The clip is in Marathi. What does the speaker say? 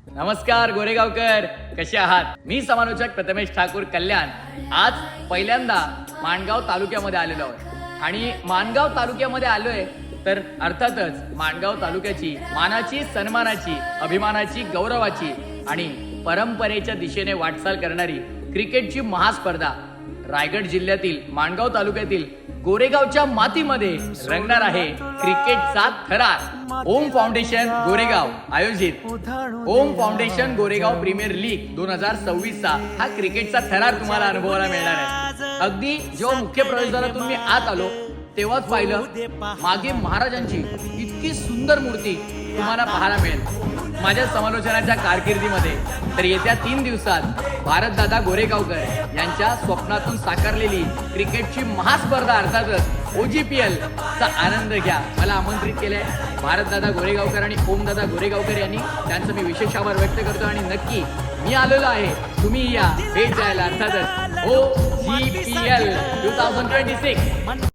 नमस्कार गोरेगावकर, कसे आहात? मी समालोचक प्रथमेश ठाकूर कल्याण. आज पहिल्यांदा माणगाव तालुक्यामध्ये आलेलो आहोत आणि माणगाव तालुक्यामध्ये आलोय तर अर्थातच माणगाव तालुक्याची मानाची, सन्मानाची, अभिमानाची, गौरवाची आणि परंपरेच्या दिशेने वाटचाल करणारी क्रिकेटची महास्पर्धा रायगड जिल्ह्यातील माणगाव तालुक्यातील गोरेगावच्या मातीमध्ये रंगणार आहे. क्रिकेटचा थरार ओम फाउंडेशन गोरेगाव आयोजित ओम फाउंडेशन गोरेगाव प्रीमियर लीग 2026 चा हा क्रिकेटचा थरार तुम्हाला अनुभवायला मिळणार आहे. अगदी जेव्हा मुख्य प्रवेशद्वारातून मी आत आलो तेव्हाच पाहिलं मागे महाराजांची इतकी सुंदर मूर्ती तुम्हाला पाहायला मिळेल. माझ्या समालोचनाच्या कारकिर्दीमध्ये तर येत्या 3 दिवसात भारतदादा गोरेगावकर यांच्या स्वप्नातून साकारलेली क्रिकेटची महास्पर्धा अर्थातच OGPL चा आनंद घ्या. मला आमंत्रित केलंय भारतदादा गोरेगावकर आणि ओमदादा गोरेगावकर यांनी. त्यांचं मी विशेष आभार व्यक्त करतो आणि नक्की मी आलेलो आहे, तुम्ही या भेट द्यायला. अर्थातच OGPL 2026.